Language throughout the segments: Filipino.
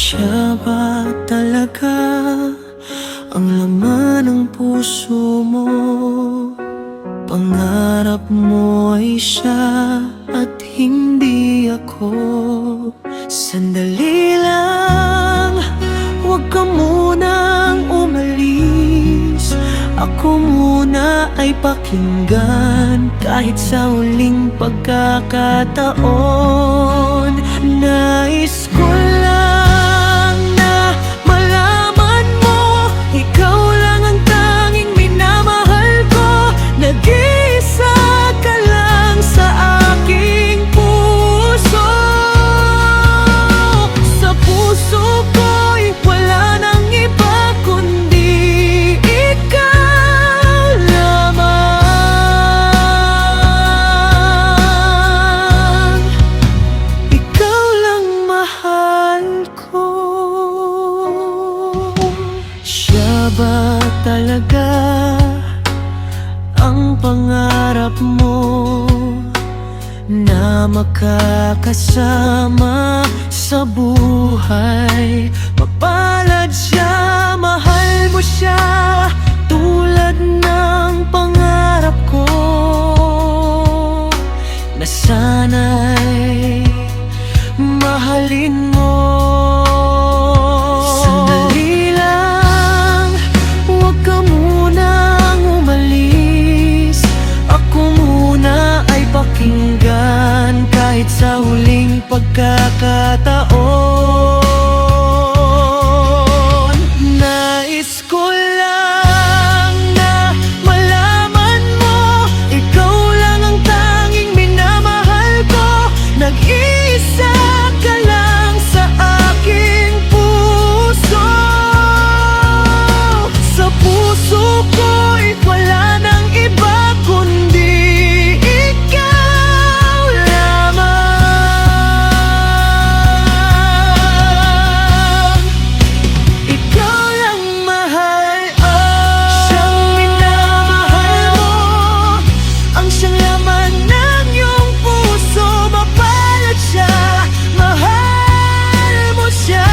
Siya ba talaga ang laman ng puso mo? Pangarap mo ay siya at hindi ako. Sandali lang, huwag ka munang umalis. Ako muna ay pakinggan. Kahit sa huling pagkakataon, nais ko lang na malaman mo, ikaw lang ang tanging minamahal ko. Nag-iisa ka lang sa aking puso. Sa puso ko'y wala nang iba kundi ikaw lamang. Ikaw lang mahal ko. Siya ba talaga ang pangarap mo na makakasama sa buhay? Mapalad siya, mahal mo siya tulad ng pangarap ko, na sana'y mahalin mo. Sandali lang, huwag ka munang umalis. Ako muna ay pakinggan. Kahit sa huling pagkakataon, nais ko lang na malaman mo, ikaw lang ang tanging minamahal ko. Nag-iisa ka lang sa aking puso. Sa puso ko'y wala nang iba kundi ikaw lamang. Ikaw lang mahal, siyang minamahal mo, ang siyang laman ng iyong puso. Mapalad siya, mahal mo siya.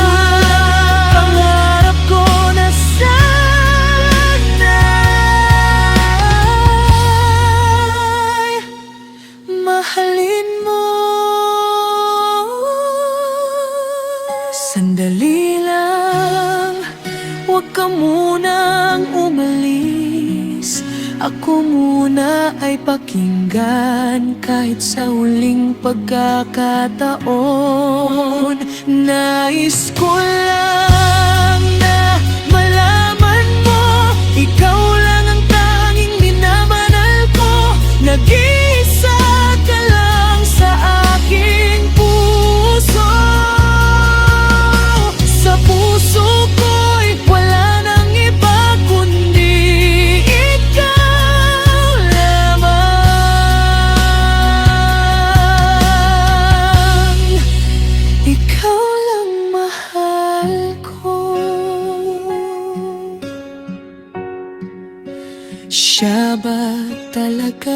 Tulad ng pangarap ko na sana'y mahalin mo. Sandali lang, huwag ka munang umalis. Ako muna ay pakinggan. Kahit sa huling pagkakataon, nais ko lang na malaman mo, ikaw lang ang tanging minamahal ko. Nag-iisa ka lang sa aking puso. Sa puso ko'y wala nang iba kundi ikaw lamang. Ikaw lang mahal ko. Siya ba talaga?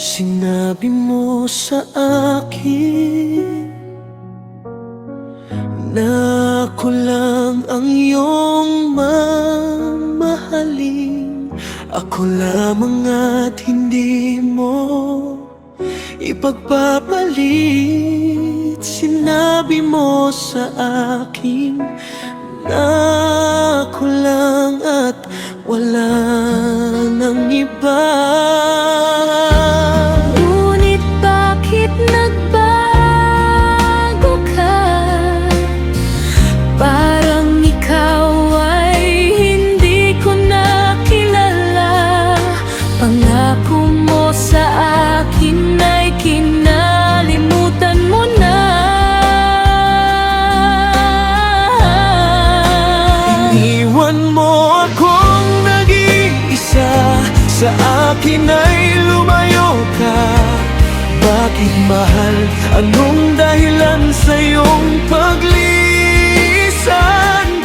Sinabi mo sa akin na ako lang ang iyong mamahalin. Ako lamang at hindi mo ipagpapalit. Sinabi mo sa akin na ako lang at wala nang iba. Ngunit bakit nagbago ka? Parang ikaw ay hindi ko nakilala. Pangako mo sa akin ay kinalimutan mo na. akin ay lumayo ka. Bakit mahal? Anong dahilan sa iyong paglisan?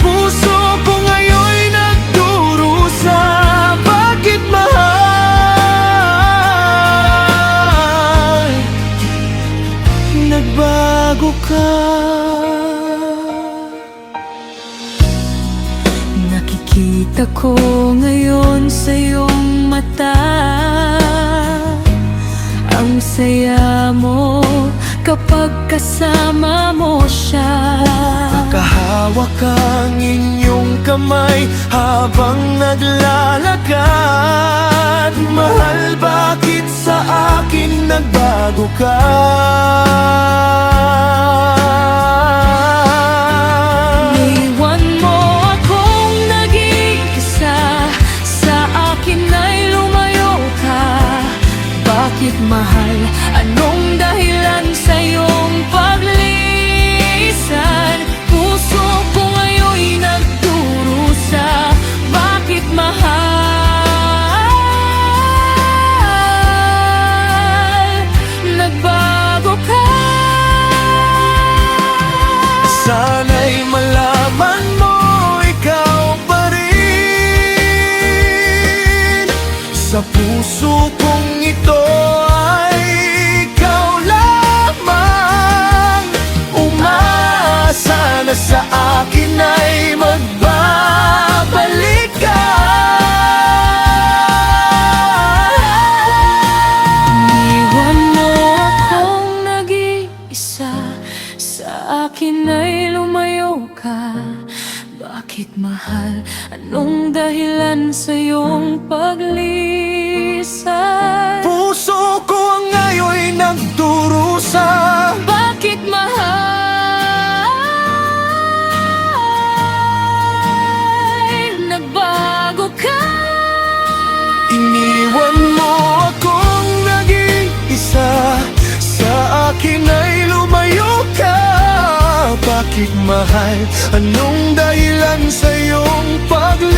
Puso ko ngayon'y nagdurusa. Bakit mahal? Nagbago ka. Nakikita ko ngayon sa iyong mata, ang saya mo kapag kasama mo siya. Kahawak ang inyong kamay habang naglalakad. Mahal, bakit sa akin nagbago ka? Iwan mo akong nag-iisa, sa akin ay lumayo ka. Bakit mahal? Anong dahilan sa iyong paglisan? Puso ko ngayon'y nagdurusa. Bakit mahal? Nagbago ka. Sana'y malaman mo, ikaw pa rin. Sa puso kong ito ay ikaw lamang. Umaasa na sa akin ay magbabalik ka. Iwan mo akong nag-iisa, sa akin ay lumayo ka. Bakit mahal? Anong dahilan sa iyong paglisan? Puso ko ngayon'y nagdurusa. Bakit mahal? Nagbago ka. Iniwan mo akong nag-iisa, sa akin ay lumayo ka. Bakit mahal? Anong dahilan sa iyong paglisan?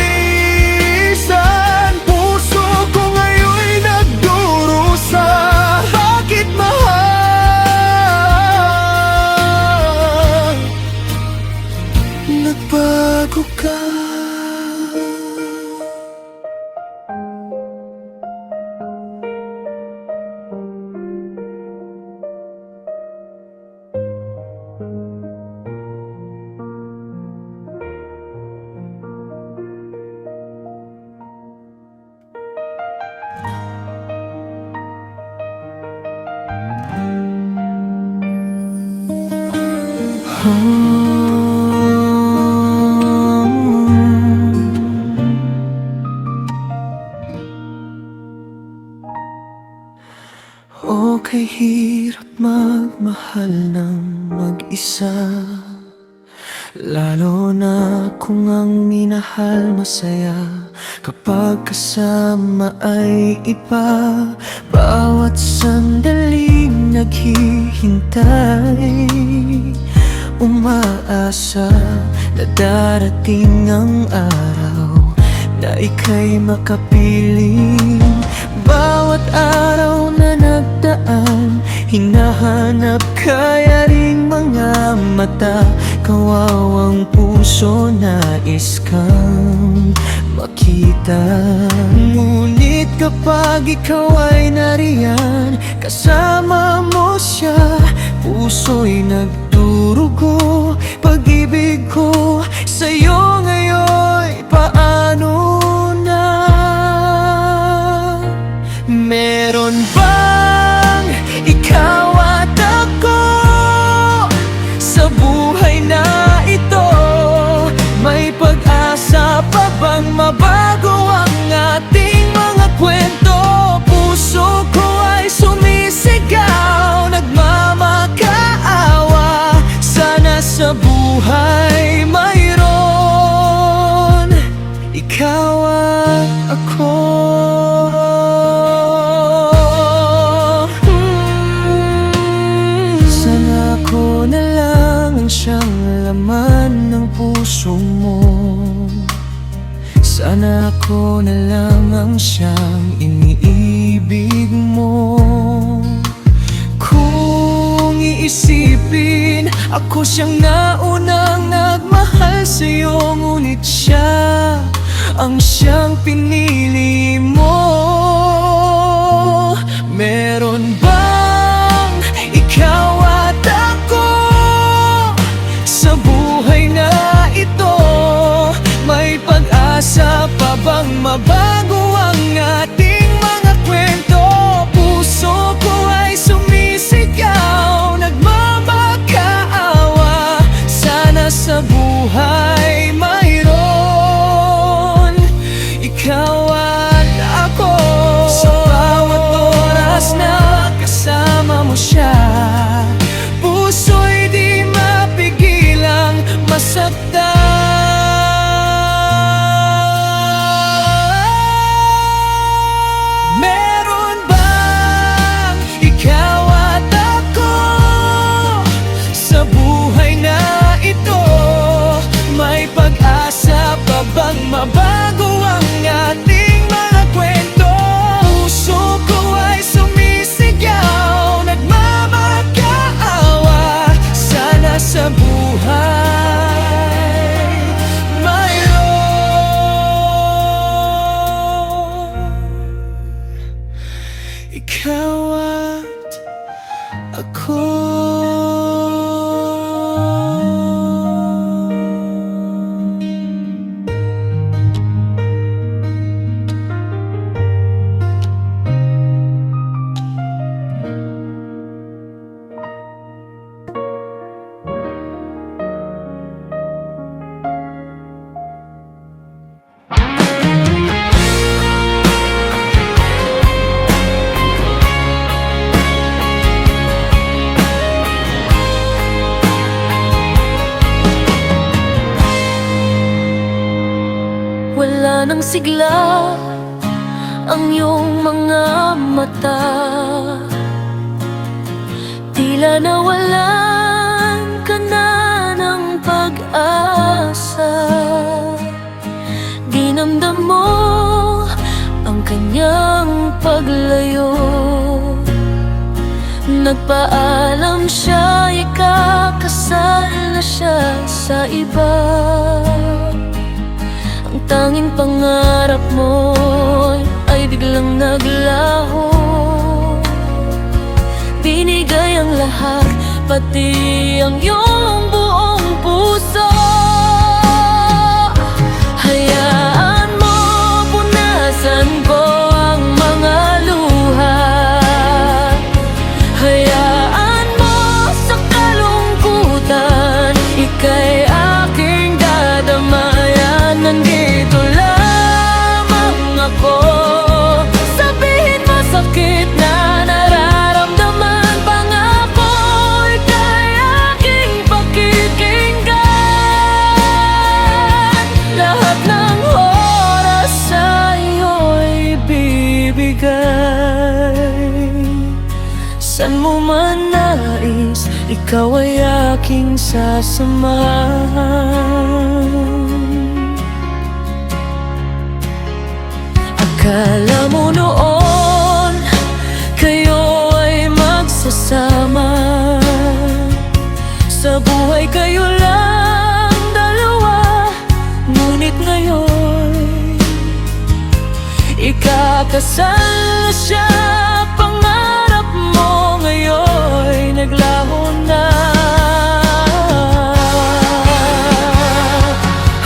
Puso ko ngayon'y nagdurusa. Bakit mahal? Nagbago ka. Okay, hirap magmahal ng mag-isa, lalo na kung ang minahal masaya. Kapag kasama ay iba, bawat sandaling naghihintay, umaasa na darating ang araw na ika'y makapiling. Bawat araw na nagdaan, hinahanap kaya ring mga mata. Kawawang puso, nais kang makita. Ngunit kapag ikaw ay nariyan, kasama mo siya, puso'y nagdurugo. Pag-ibig ko sa'yo ngayon, paano na? Meron bang ikaw at ako sa buhay na ito? May pag-asa pa bang mabago ang ating mga kwento? Puso ko ay sumisigaw, nagmamakaawa. Sana sa buhay mayroon ikaw at ako. Siyang laman ng puso mo. Sana ako na lang ang siyang iniibig mo. Kung iisipin, ako siyang naunang nagmahal sa'yo, ngunit siya ang siyang pinili mo. Meron bang ikaw at ako sa buhay na ito? May pag-asa pa bang mabago ang ating mga kwento? Puso ko ay sumisigaw, nagmamakaawa. Sana sa buhay mayroon ikaw at ako. Sa bawat oras na kasama mo siya, puso'y di mapigilang masaktan. Meron bang ikaw at ako sa buhay na ito? May pag-asa pa bang mabago ang ating mga kwento? Puso ko ay sumisigaw, nagmamakaawa. Sana sa buhay mayroon ikaw at ako. Wala nang sigla ang iyong mga mata, tila nawalan ka na ng pag-asa. Dinamdam mo ang kanyang paglayo, nagpaalam siya, ikakasal na siya sa iba. Ang tanging pangarap mo ay biglang naglaho. Binigay ang lahat, pati ang iyong buong puso. Hayaan mo, punasan ko ang mga luha. Hayaan mo sa kalungkutan, ika'y aking dadamayan. Nandito lamang ako, sabihin mo sakit na nararamdaman. Pangako, ika'y aking pakikinggan. Lahat ng oras sa'yo'y bibigay. San mo man nais, ikaw ay aking sasamahan. Akala mo noon kayo ay magsasama, sa buhay kayo lang dalawa. Ngunit ngayon ikakasal na siya. Pangarap mo ngayon'y naglaho na.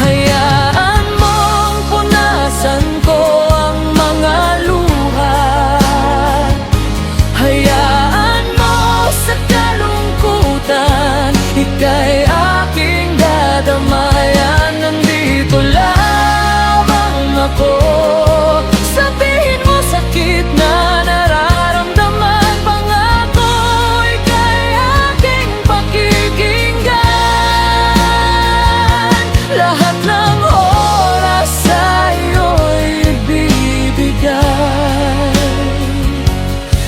Hayaan mong punasan ko ang mga luha. Hayaan mo sa kalungkutan, ika'y aking dadamayan. Nandito lamang ako, sabihin mo sakit na nararamdaman. Pangako, ika'y aking pakikinggan. Lahat ng oras sa'yo'y bibigay.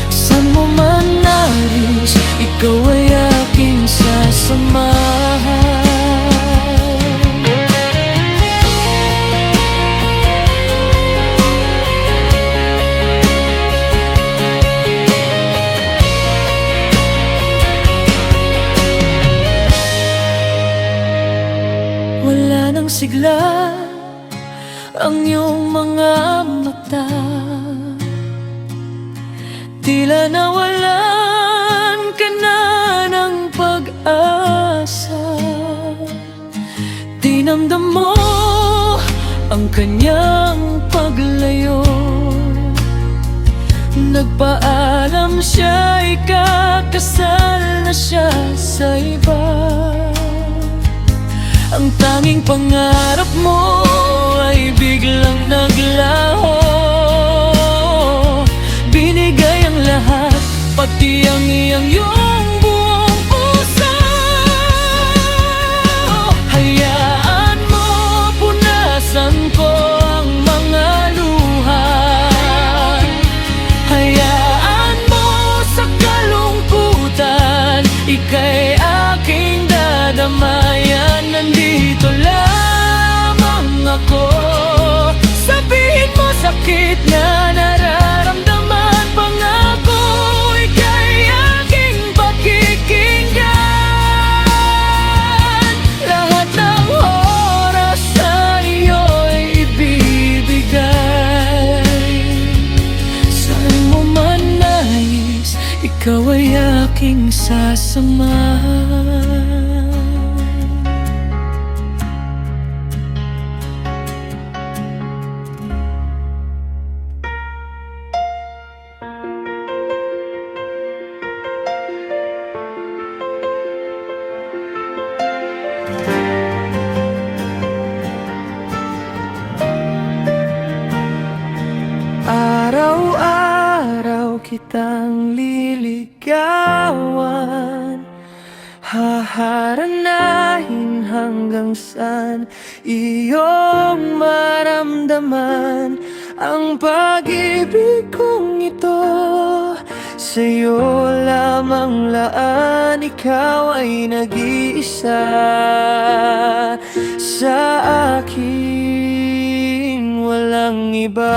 San mo man nais, ikaw ay aking sasama. sigla ang iyong mga mata. Tila nawalan ka na ng pag-asa. Dinamdam mo ang kanyang paglayo. Nagpaalam siya, ikakasal na siya sa iba. Ang tanging pangarap mo ay biglang naglaho. Binigay ang lahat, pati ang iyong buong puso. Hayaan mo, punasan ko ang mga luha. Hayaan mo sa kalungkutan, ika'y aking dadamayan. Nandito lamang ako. Sabihin mo sakit na nararamdaman, pangako ika'y aking pakikinggan. Lahat ng oras sa iyo'y ibibigay. Saan mo man nais, ikaw ay aking sasamahan. Araw-araw kitang liligawan, haharanahin hanggang saan iyong maramdaman ang pag-ibig kong ito. Sa'yo lamang laan, ikaw ay nag-iisa. Sa akin walang iba.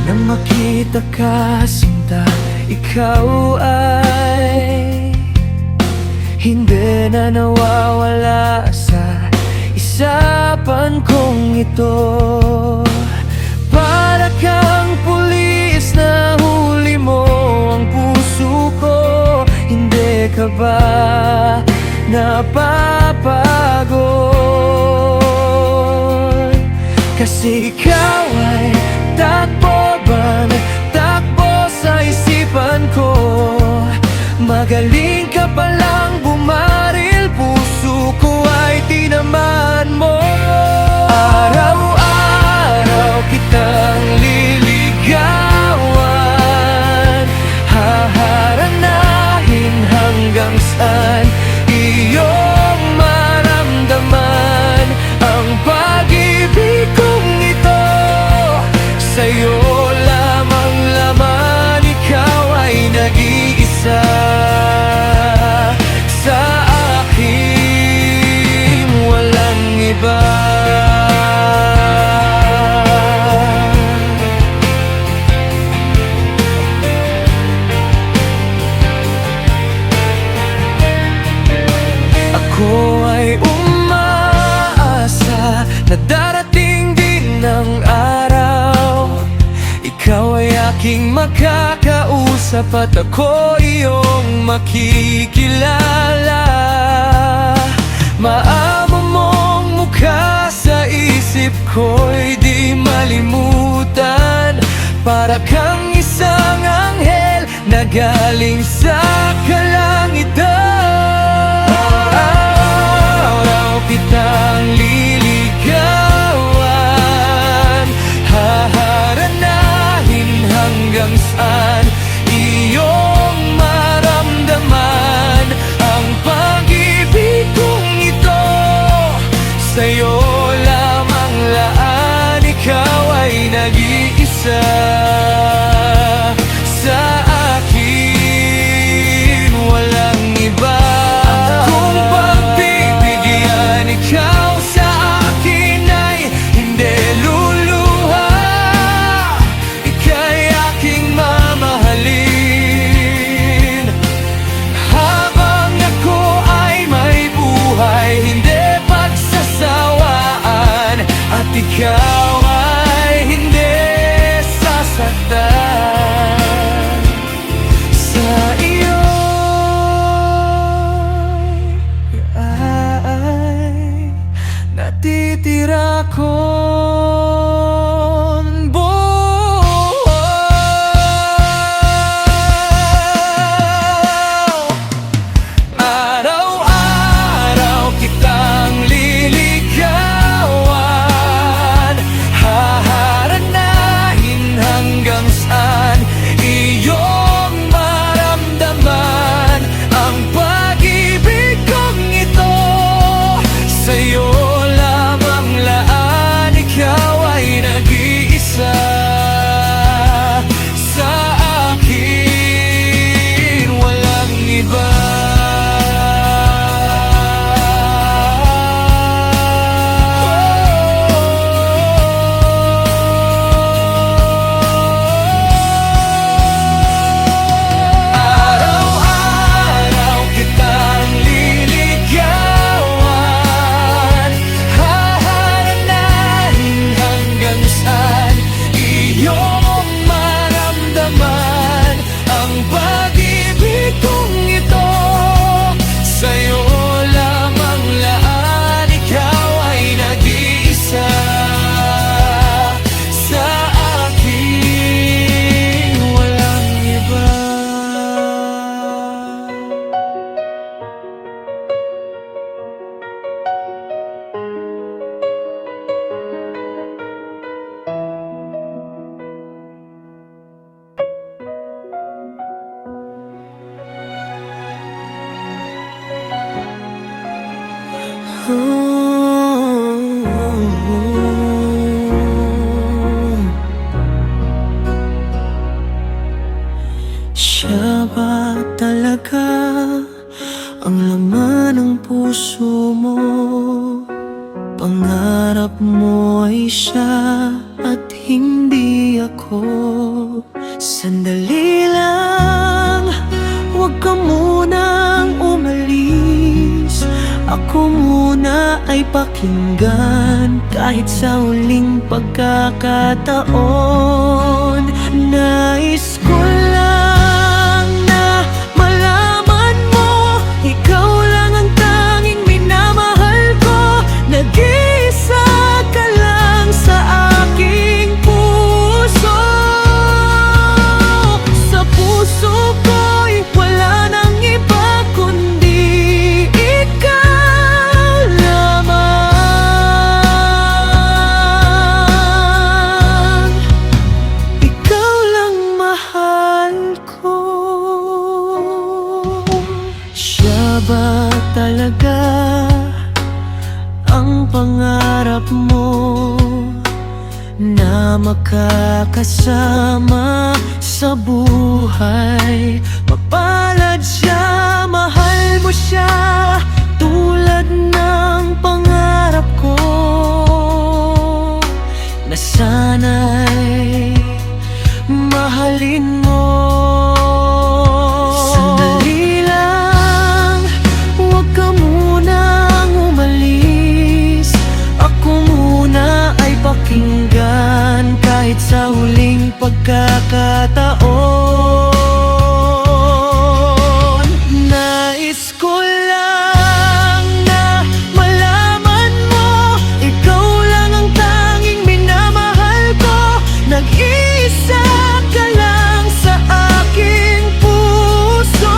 Nang makita ka, sinta, ikaw ay hindi na nawawala sa isipan kong ito. Para kang pulis na huli mo ang puso ko. Hindi ka ba napapagod? Kasi ikaw ay takbo sa isipan ko. Magaling ka palang bumaril, puso ko ay tinamaan mo. Araw-araw kitang liligawan, haharanahin hanggang saan iyong maramdaman ang pag-ibig kong ito. Sa'yo lamang laman, ikaw ay nag-iisa. Sa akin walang iba. Ako ay umaasa na darating din ang araw, ikaw ay aking makakausap at ako iyong makikilala. Maamo mong mukha sa isip ko'y di malimutan. Para kang isang anghel na galing sa kalangitan. Araw kitang liligawan, haharanahin hanggang saan iyong maramdaman ang pag-ibig kong ito. Sa'yo lamang laan, ikaw ay nag-iisa. Sa akin walang iba. Kung pagbibigyan ikaw sa akin ay hindi natitira kong araw-araw kitang liligawan, haharanahin hanggang saan iyong maramdaman ang pag-ibig kong ito. Sa'yo lamang laan, ikaw ay nag-iisa. Sa akin walang iba. Araw-araw kitang liligawan, haharanahin hanggang saan iyong maramdaman ang pag-ibig kong ito. Sa'yo lamang laan, ikaw ay nag-iisa. Sa akin walang iba. Siya ba talaga ang laman ng puso mo? Pangarap mo ay siya at hindi ako. Sandali lang, huwag ka munang umalis. Ako muna ay pakinggan, kahit sa huling pagkakataon. Nais ko lang na malaman mo, ikaw lang ang tanging minamahal ko. Nag-iisa ka lang sa aking puso. Sa puso ko'y wala nang iba kundi ikaw lamang. Ikaw lang mahal ko. Siya ba talaga ang pangarap mo na makakasama sa buhay? Mapalad siya, mahal mo siya tulad ng pangarap ko, na sana'y mahalin mo. Sandali lang, huwag ka munang umalis. Ako muna ay pakinggan, kahit sa huling pagkakataon. Nais ko lang na malaman mo, ikaw lang ang tanging minamahal ko. Nag-iisa ka lang sa aking puso.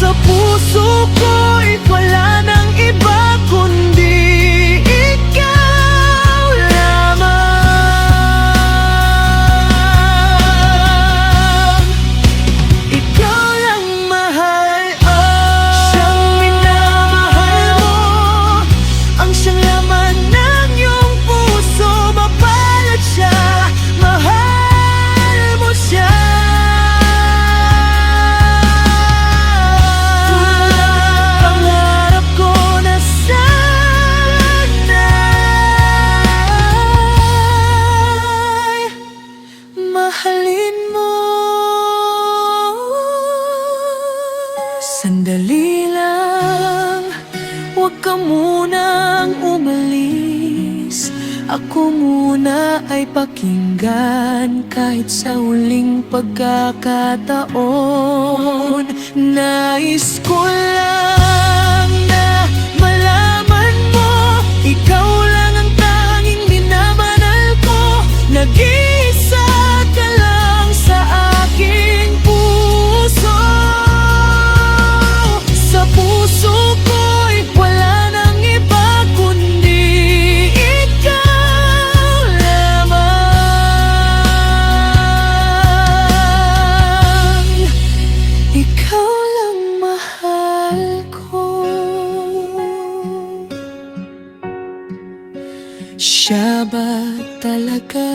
Sa puso ko'y wala nang iba kundi ikaw lamang. Ikaw lang mahal, siyang minamahal mo, ang siyang laman ng iyong puso. Mapalad siya, mahal mo siya. Pangarap ko na sana'y mahalin mo. Sandali lang, huwag ka munang umalis. Ako muna ay pakinggan, kahit sa huling pagkakataon. Nais ko lang na malaman mo, Siya ba talaga?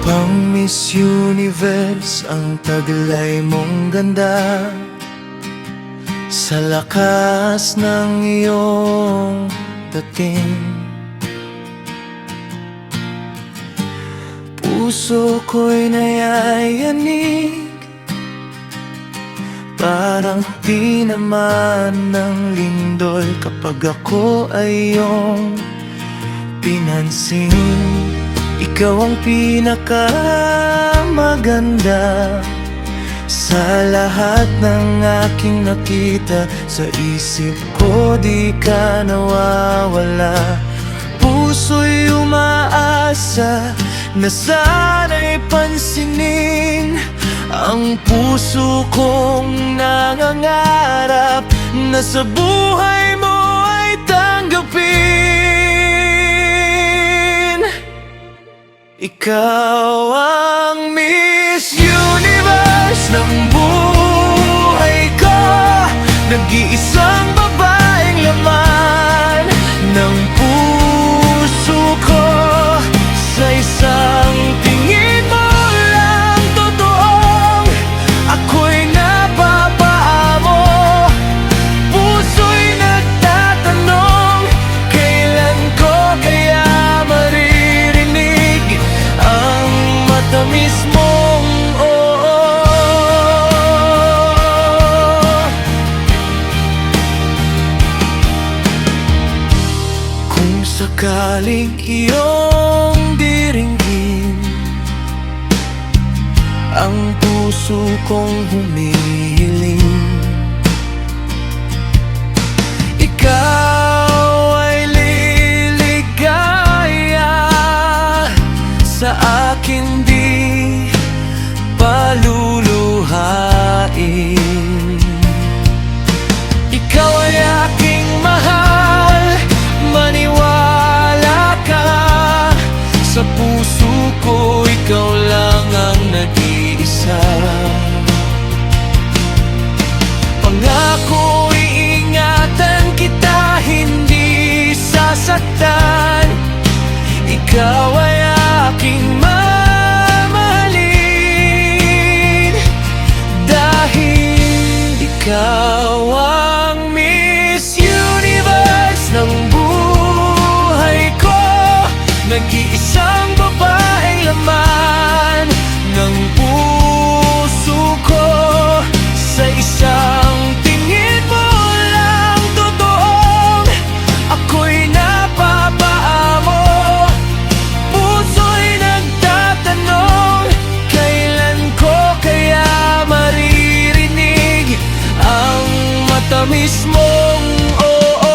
Pang Miss Universe ang taglay mong ganda, sa lakas ng iyong dating. Puso ko'y nayayanig, parang di naman ng lindol kapag ako ay iyong pinansin. Ikaw ang pinakamaganda sa lahat ng aking nakita. Sa isip ko di ka nawawala. Puso'y umaasa na sana'y pansinin ang puso kong nangangarap na sa buhay mo ay tanggapin. Ikaw ang Miss Universe ng buhay ko, nag-iisang babaeng laman ng puso ko. Sa isang tingin mo lang totoong ako'y napapaamo. Puso'y nagtatanong, kailan ko kaya maririnig ang matamis mong oo. Kung sakaling iyong diringgin ang puso kong humihiling, ikaw ay liligaya sa akin di paluluhain. Ikaw ay aking mahal, maniwala ka. Sa puso ko ikaw lang ang nag-iisa. Pangako iingatan kita, hindi sasaktan. Ikaw ay aking mamahalin, dahil ikaw ang Miss Universe ng buhay ko, nag-iisang babaeng laman ng puso ko. Sa isang tingin mo lang totoong ako'y napapaamo. Puso'y nagtatanong, kailan ko kaya maririnig ang matamis mong oo.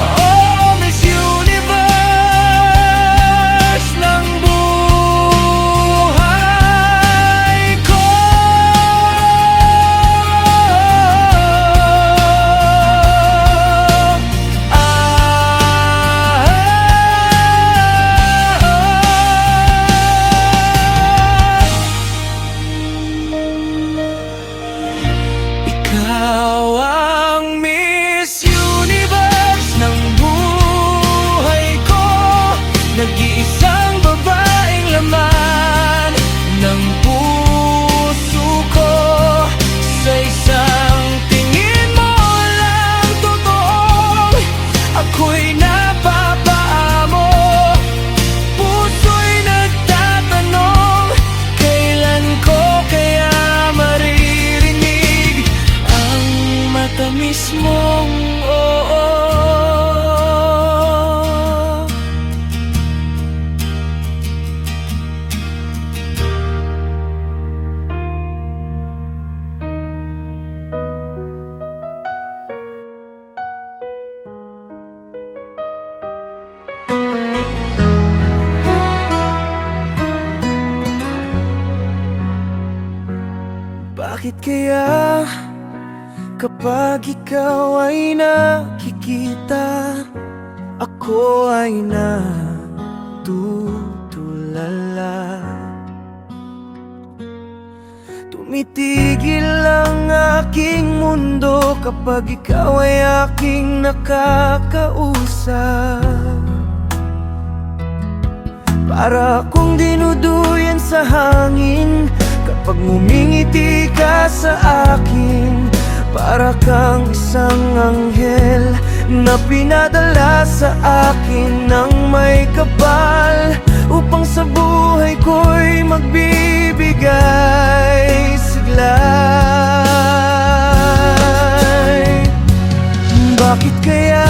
Oh, Miss Universe ng buhay ko. Bakit kaya kapag ikaw ay nakikita, ako ay natutulala? Tumitigil ang aking mundo kapag ikaw ay aking nakakausap. Para akong dinuduyan sa hangin kapag ngumingiti ka sa akin. Para kang isang anghel na pinadala sa akin ng may kapal, upang sa buhay ko'y magbibigay siglay. Bakit kaya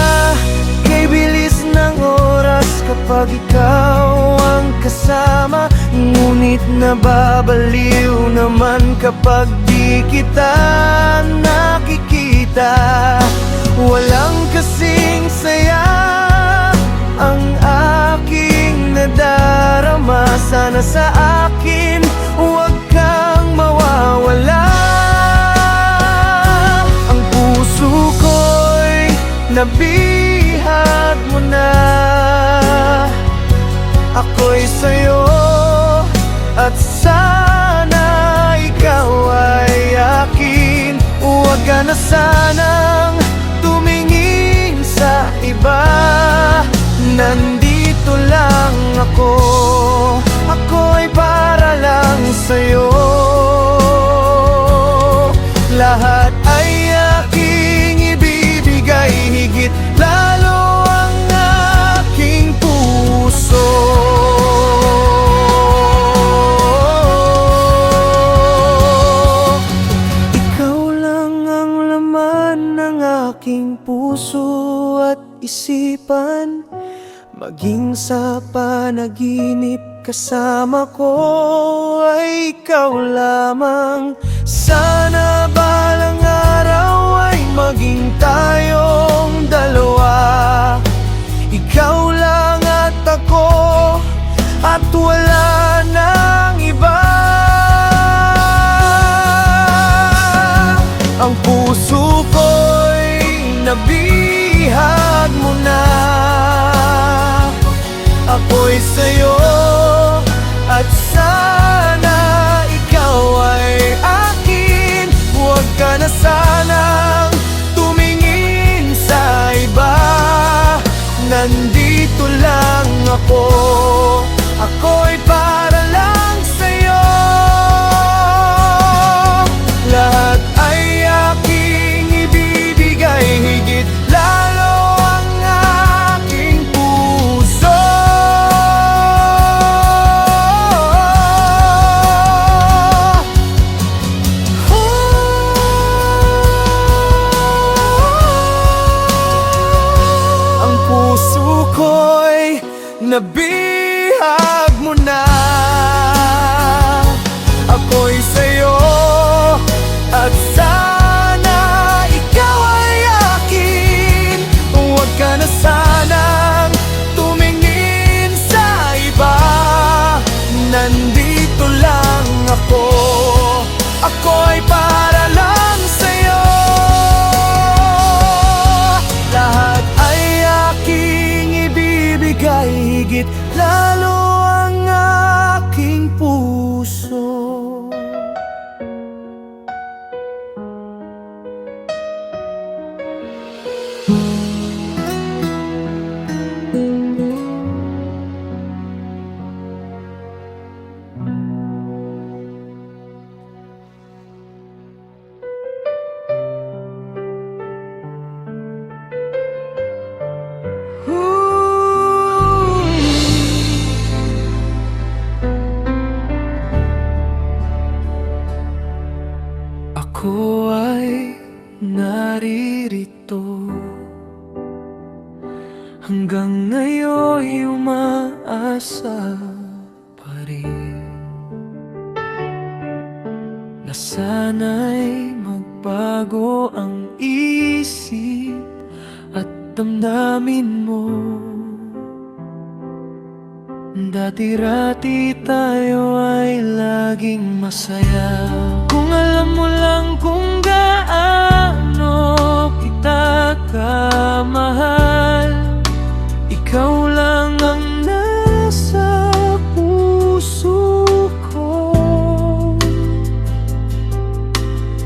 kay bilis ng oras kapag ikaw ang kasama, ngunit nababaliw naman kapag di kita nakikita? Walang kasing saya ang aking nadarama. Sana sa akin huwag kang mawawala. Ang puso ko'y nabihag mo na. Ako'y sa'yo at sana ikaw ay akin. Huwag ka na sanang tumingin sa iba. Nandito lang ako, ako ay para lang sa'yo. Lahat ay aking ibibigay, higit lalo ang aking puso. Ikaw lang ang laman ng aking puso at isipan. Maging sa panaginip kasama ko ay ikaw lamang. Sana balang araw ay maging tayong dalawa, ikaw lang at ako, at wala nang iba. Ang puso ko'y nabihag mo na. Ako'y sa'yo at sana ikaw ay akin. Huwag ka na sanang tumingin sa iba. Nandito lang ako, ako'y para lang sa'yo. Lahat ay aking ibibigay, higit lalo ang aking puso. Ang puso ko'y nabihag mo na. Ako'y sa'yo at sana ikaw ay akin. Huwag ka na sanang tumingin sa iba. Nandito lang ako, ako'y para lang sa'yo. Lahat ay aking ibibigay, higit lalo ang aking puso. Ako ay naririto, hanggang ngayon'y umaasa pa rin na sana'y magbago ang isip at damdamin mo. Dati-rati tayo ay laging masaya. Kung Kung alam mo lang kung gaano kita kamahal, ikaw lang ang nasa puso ko.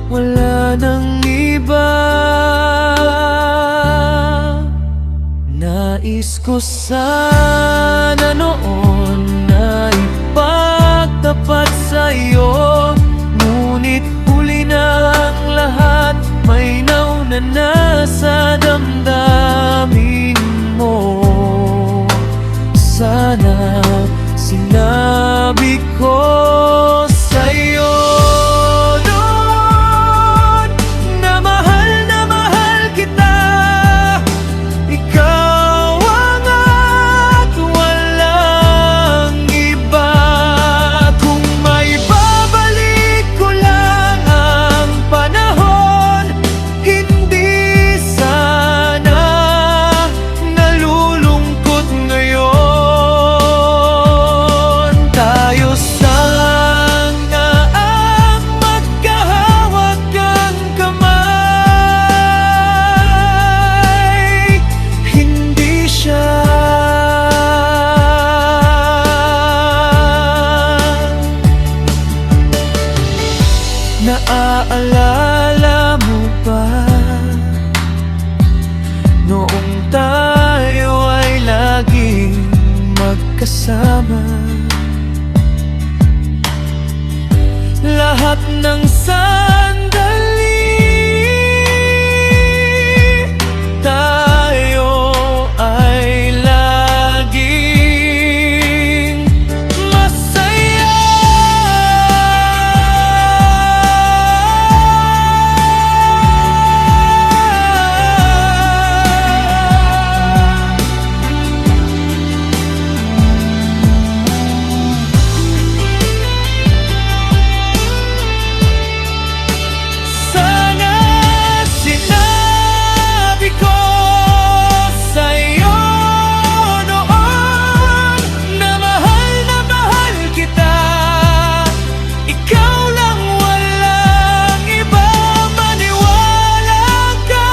Wala nang iba. Nais ko sana noon na ipagtapat sa'yo, ngunit huli na ang lahat, may nauna na sa damdamin mo. Sana sinabi ko sa'yo noon na mahal kita. Ikaw ang at walang iba. Kung may babalik ko lang ang panahon, hindi sana nalulungkot ngayon. Tayo sana ang magkahawak ang kamay, hindi siya. Naaalala mo ba noong tayo ay laging magkasama? Lahat ng sandali tayo ay laging masaya. Sana sinabi ko sa'yo noon na mahal kita. Ikaw lang, walang iba, maniwala ka.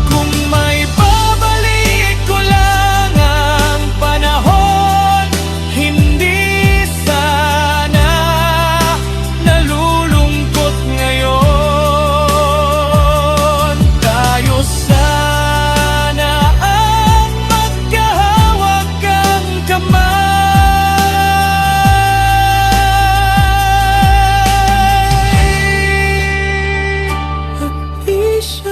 Kung may babalik ko lang ang panahon, hindi sana nalulungkot ngayon. Tayo sana ang magkahawak ang kamay, at di siya.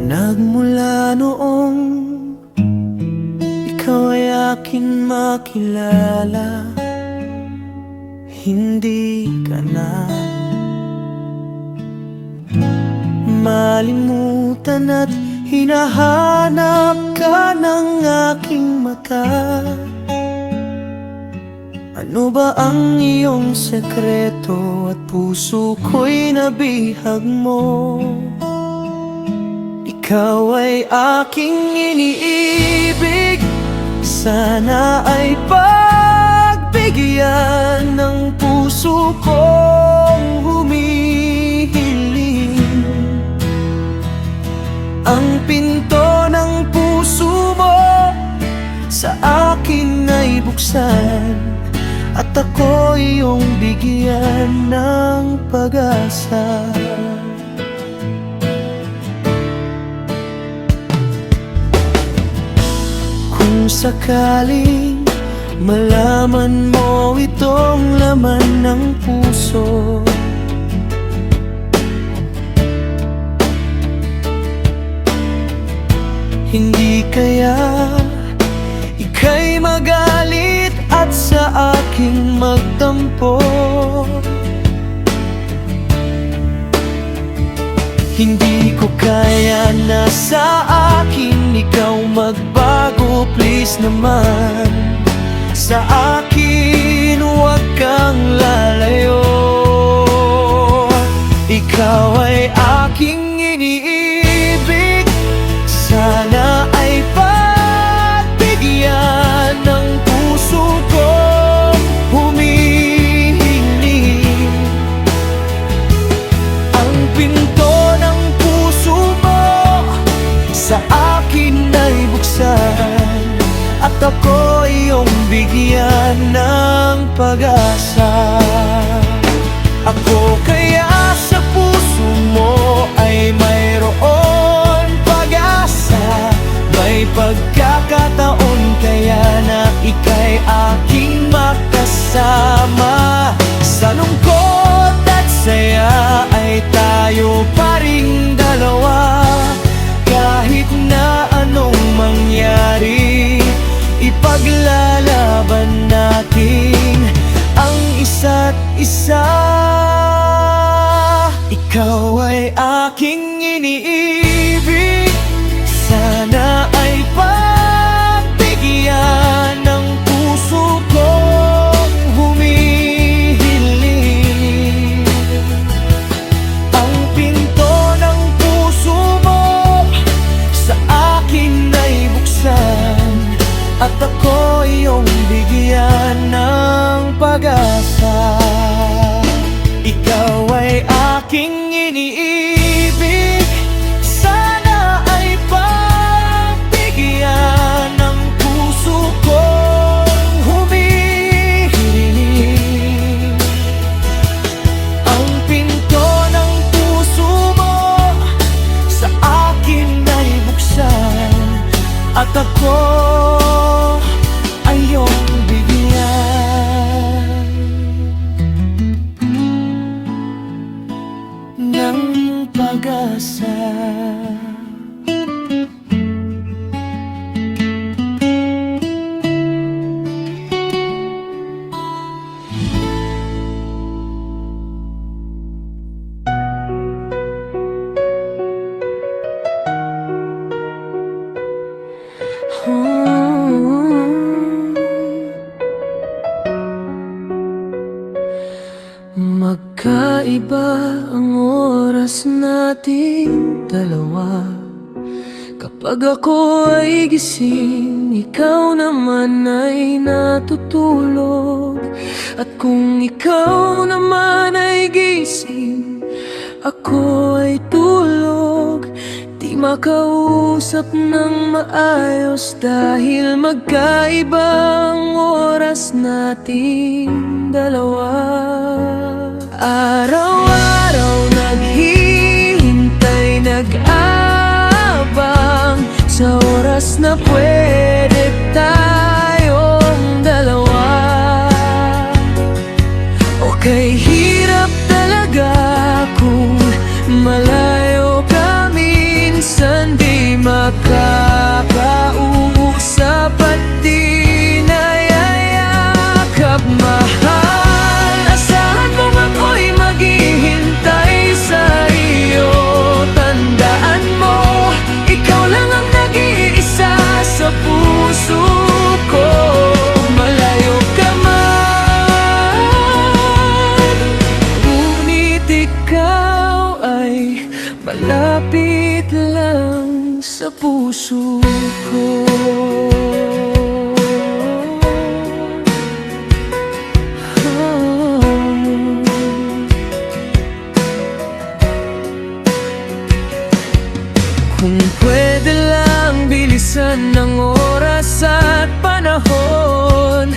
Nagmula noong ikaw ay akin makilala, hindi ka na malimutan at hinahanap ka ng aking mata. Ano ba ang iyong sekreto at puso ko'y nabihag mo? Ikaw ay aking iniibig, sana ay pagbigyan ng puso kong humihiling. Ang pinto ng puso mo sa akin ay buksan, at ako iyong bigyan ng pag-asa. Kung sakaling malaman mo itong laman ng puso, kaya ika'y magalit at sa aking magtampo? Hindi ko kaya na sa akin ikaw magbago, please naman. Sa akin huwag kang lalayo. Ikaw ay aking iniibig, sana ay pagbigyan ng puso kong humihiling. Ang pinto ng puso mo sa akin ay buksan, at ako iyong bigyan ng pag-asa. Ako kaya sa puso mo ay mayroon pag-asa. May pagkakataon kaya na ika'y aking makasama. Sa lungkot at saya ay tayo pa ring dalawa. Kahit na anong mangyari, ipaglalaban natin ang isa't isa. Ikaw ay aking iniibig, sana ay pagbigyan ng puso kong humihiling. Ang pinto ng puso mo sa akin ay buksan, at ako iyong bigyan ng pag-asa. Ikaw ay aking iniibig, sana ay pagbigyan ng puso kong humihiling. Ang pinto ng puso mo sa akin ay buksan, at ako ay iyong bigyan ng pag-asa. Magkaiba ang oras nating dalawa. Kapag ako ay gising, ikaw naman ay natutulog. At kung ikaw naman ay gising, ako ay tulog. Di makausap ng maayos dahil magkaibang oras nating dalawa. Araw-araw naghihintay, nag-aabang sa oras na pwede tayong dalawa. Okay, hirap talaga kung malayo ka, minsan di makakausap at di nayayakap. Mahal, asahan mo ako'y maghihintay sa iyo. Tandaan mo, ikaw lang ang nag-iisa sa puso ko. Malayo ka man, ngunit ikaw ay malapit lang sa puso ko. Kung pwede lang bilisan ng oras at panahon,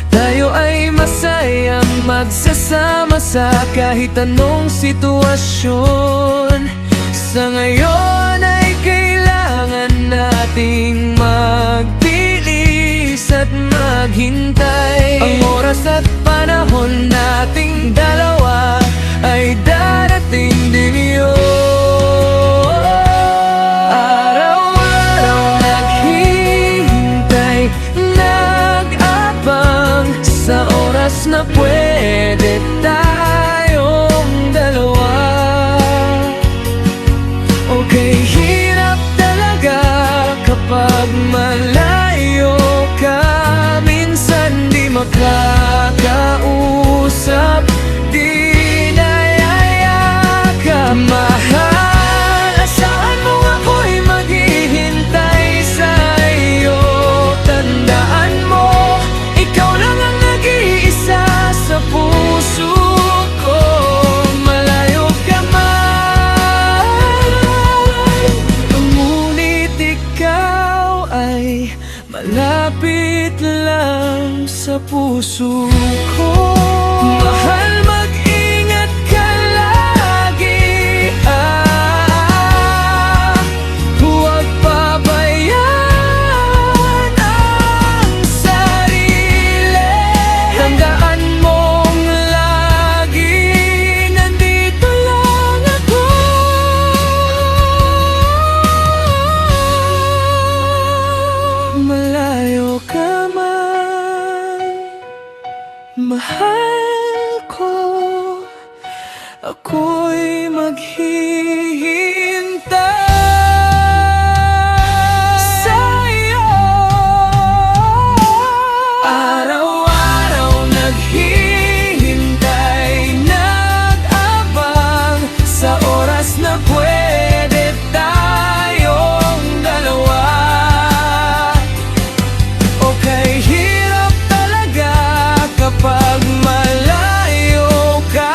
tayo ay masayang magsasama sa kahit anong sitwasyon. Sa ngayon ay kailangan nating magtiis at maghintay. Ang oras at panahon nating dalawa ay darating din yun. Araw-araw naghihintay, oras na pwede tayong dalawa. Okay, hirap talaga kapag malayo ka. Minsan di makakausap, di nayayakap. Mahal, asahan mo ako'y maghihintay sa'yo. Tandaan mo, ikaw lang ang nag-iisa sa puso ko. Malayo ka man, ngunit ikaw ay malapit lang sa puso ko. Mahal, mag-ingat ka lagi, huwag pabayaan ang sarili. Tandaan mong lagi nandito lang ako. Malayo ka man, mahal ko, ako'y maghihintay sa'yo. Araw-araw naghihintay, nag-abang sa oras na pwede tayong dalawa. Okay, hirap talaga kapag malayo ka.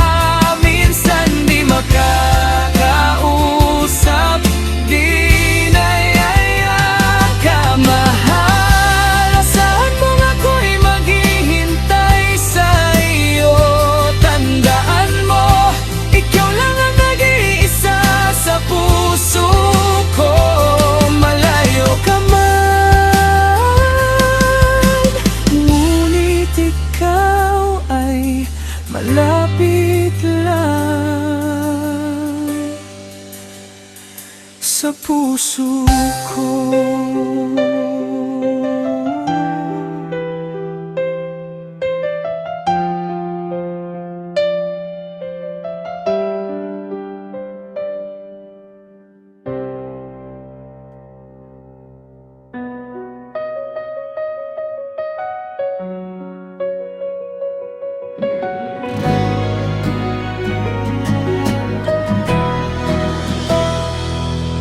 Minsan di makakausap, di nayayakap. Mahal, asahan mo ako'y maghihintay sa'yo. Tandaan mo, ikaw lang ang nag-iisa sa puso ko. Malayo ka man, ngunit ikaw ay malapit lang sa puso ko.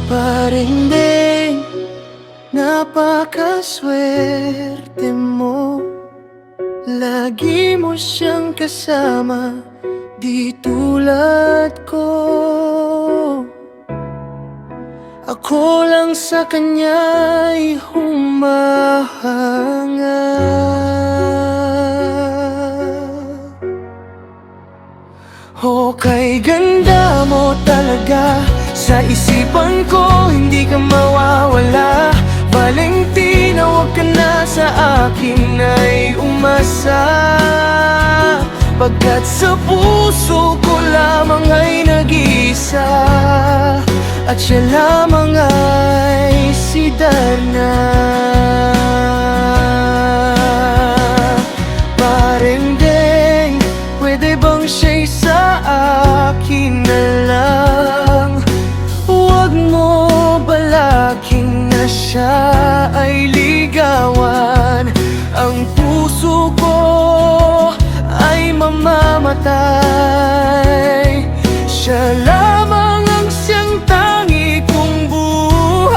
Parinding, napakaswerte mo. Lagi mo siyang kasama, di tulad ko. Ako lang sa kanya'y humahanga. Okay, ganda mo talaga. Sa isipan ko, hindi ka mawawala. Valentina, huwag ka na sa akin ay umasa. Pagkat sa puso ko lamang ay nag-iisa, at siya lamang ay si Darna. Parendeng, pwede bang siya'y sa akin na lang? Huwag mo balaking na siya ay ligawan. Ang puso ko ay mamamatay. Siya lamang ang siyang tangi kong buhay.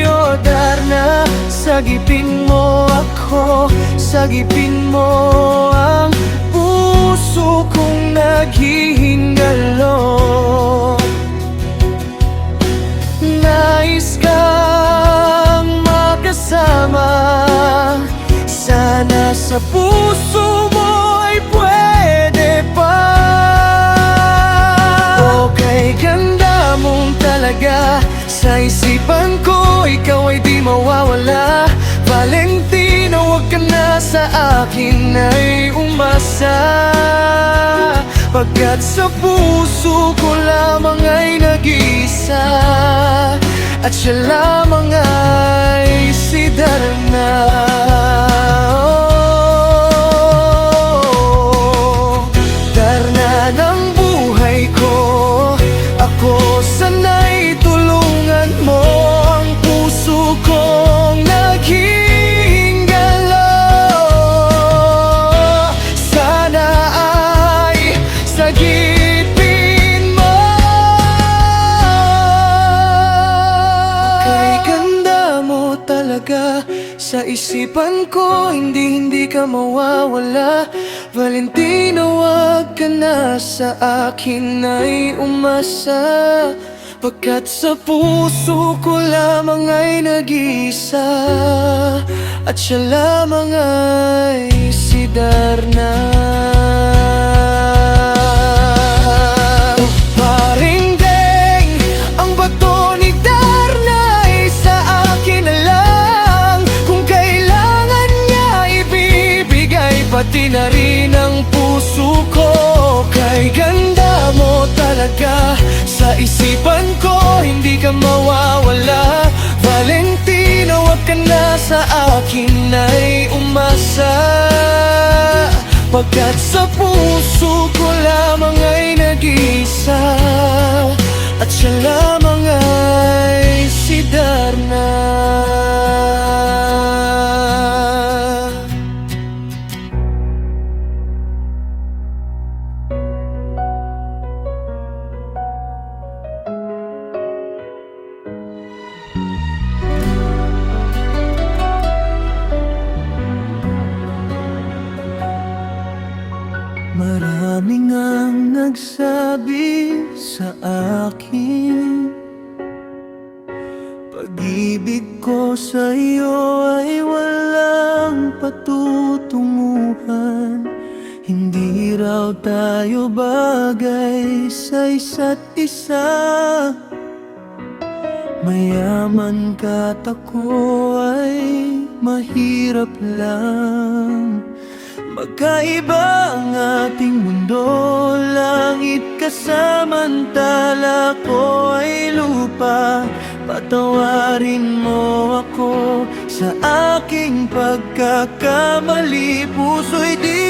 O Darna, sagipin mo ako, sagipin mo ang puso kong naghihingalo. Nais kang makasama, sana sa puso mo ay pwede pa. Okay, ganda mong talaga. Sa isipan ko, ikaw ay di mawawala. Valentina, huwag ka na sa akin ay umasa. Pagkat sa puso ko lamang ay nag-iisa, at siya lamang ay si Darna. isipan ko, hindi ka mawawala. Valentino, wag ka na sa akin ay umasa, pagkat sa puso ko lamang ay nag-iisa, at siya lamang ay si Darna. Paring Deng, ang bato ni Darna ay sa akin na lang. Kung kailangan niya ibibigay, pati na rin ang puso ko. Kay ganda mo talaga, sa isipan ko hindi ka mawawala. Valentino, wag ka na sa akin ay umasa, pagkat sa puso ko lamang ay nag-iisa, at siya lamang ay si Darna. Maraming ang nagsabi sa akin, pag-ibig ko sa iyo ay walang patutunguhan. Hindi raw tayo bagay sa isa't isa. Mayaman ka't ako ay mahirap lang. Magkaiba ang ating mundo, langit kasamantala ko ay lupa. Patawarin mo ako sa aking pagkakamali. Puso'y di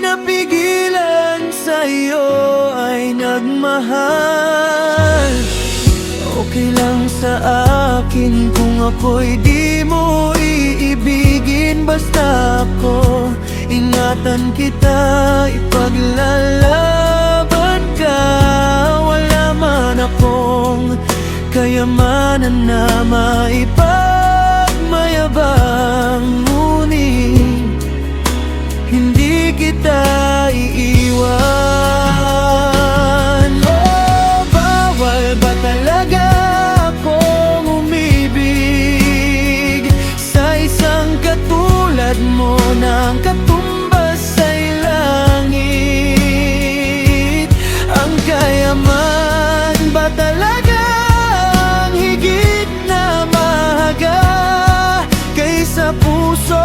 napigilan, sa iyo ay nagmahal. Okay lang sa akin kung ako'y di mo iibigin, basta ako ingatan kita, ipaglalaban ka. Wala man akong kayamanan na maipagmayabang, ngunit hindi kita iiwan. Oh, bawal ba talaga akong umibig sa isang katulad mo, ng katumbas ay langit? Ang kayaman ba talaga ang higit na mahalaga kaysa puso?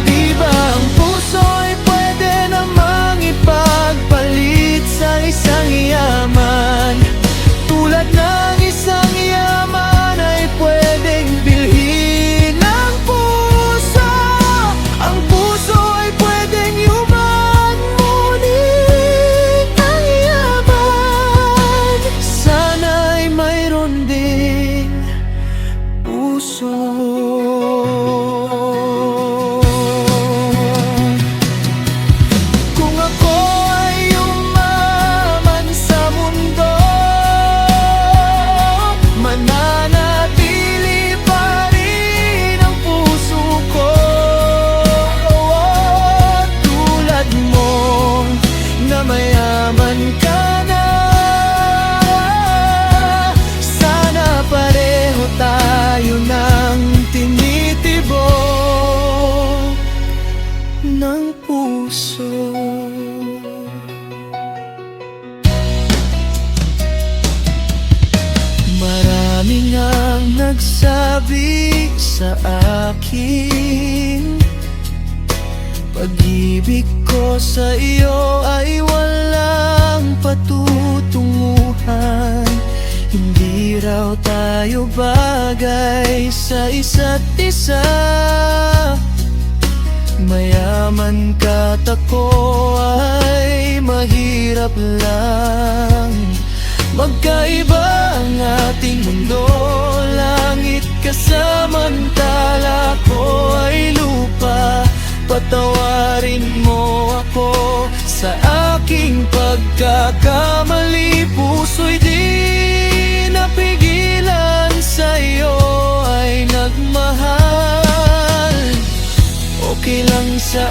Di ba ang puso ay pwede namang ipagpalit sa isang yaman? Tulad ng isang yaman ay pwedeng bilhin ang puso. Ang puso ay pwedeng yuman, ngunit ang yaman sana'y mayroon ding puso. Kung ako ay umaman sa mundo, mananatili pa rin ang puso ko. Tulad mo na mayaman ka na, sana pareho tayo ng tinitibok ng puso. Maraming ang nagsabi sa akin, pag-ibig ko sa iyo ay walang patutunguhan. Hindi raw tayo bagay sa isa't isa. Mayaman ka't ako ay mahirap lang. Magkaiba ang ating mundo, langit kasamantala ko ay lupa. Patawarin mo ako sa aking pagkakamali. Puso'y di napigil sa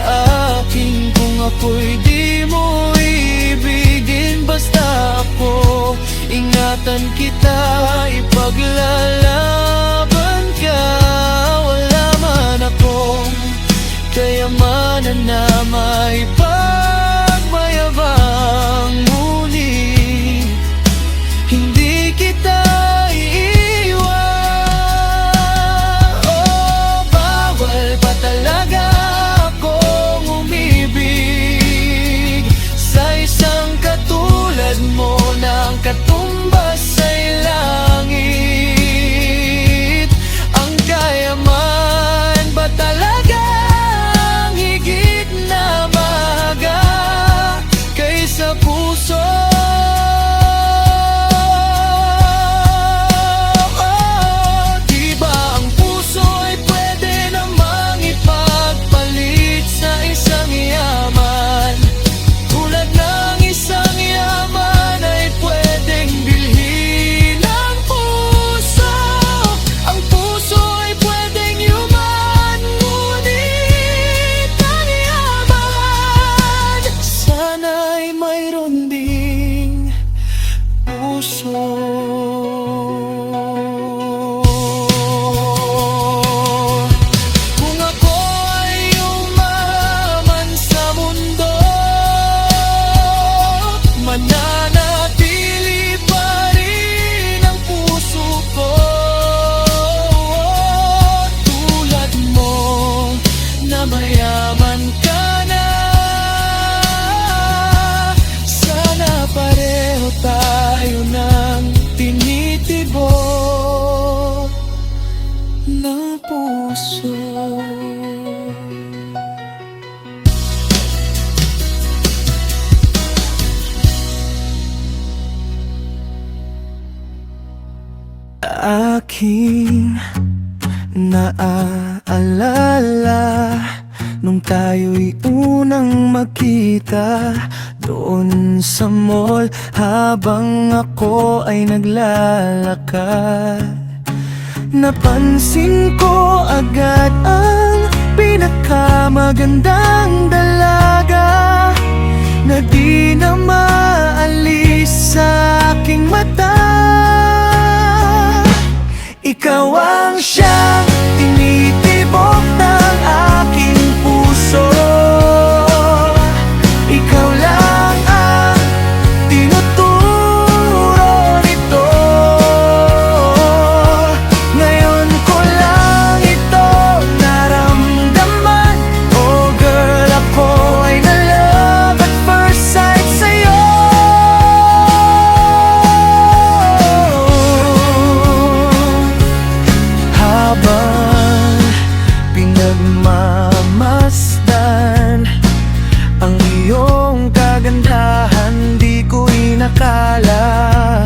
akin kung ako'y di mo ibigin. Basta ako, ingatan kita, ipaglalaban ka. Wala man akong kayamanan na maipagmayabang, ngunit hindi kita iiwan. Oh, bawal ba talaga akong umibig sa isang katulad mo, ng katumbas sa'y langit? Ang kayaman ba talagang higit na mahalaga kaysa puso? Kung ako ay umaman sa mundo, mananatili pa rin ang puso ko. Tulad mo na mayaman ka na, sana pareho tayo ng tinitibok ng puso. Aking naaalala nung tayo'y unang magkita doon sa mall, habang ako ay naglalakad. Napansin ko agad ang pinakamagandang dalaga na di na maalis sa aking mata. Ikaw ang siyang tinitibok ng aking puso. Ikaw lang ang tinuturo nito. Ngayon ko lang ito naramdaman. Oh girl, ako ay na-love at first sight sa'yo. Habang pinagmamasdan ang iyong kagandahan, di ko inakala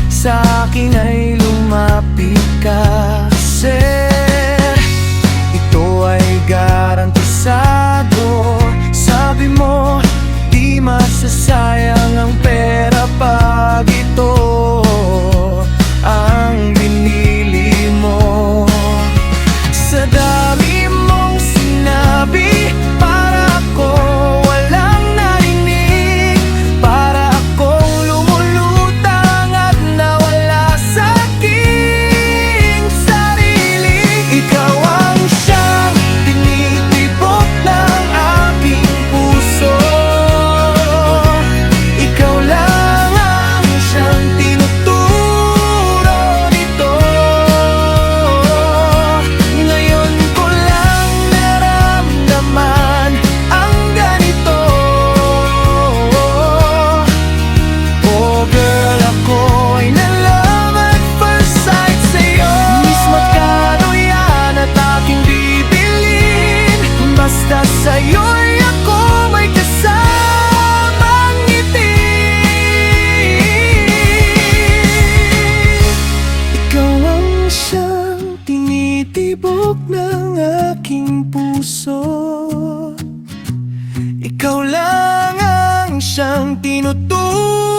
sa akin ay lumapit ka. Kasi ito ay garantisado. Sabi mo, di masasayang ang pera pag ito ang binili mo. Sa dami mong sinabi, para ako walang narinig. Para akong lumulutang at nawala sa aking sarili. Ikaw ang siyang tinitibok ng aking puso. Ikaw lang ang siyang tinuturo nito. Ngayon ko lang naramdaman ang ganito. Oh girl, ako ay na-love at first sight sa'yo. Miss magkano yan at aking bibilin, basta sa'yo'y ako may kasamang ngiti. Ikaw ang siyang tinitibok ng aking puso. Ikaw lang ang siyang tinuturo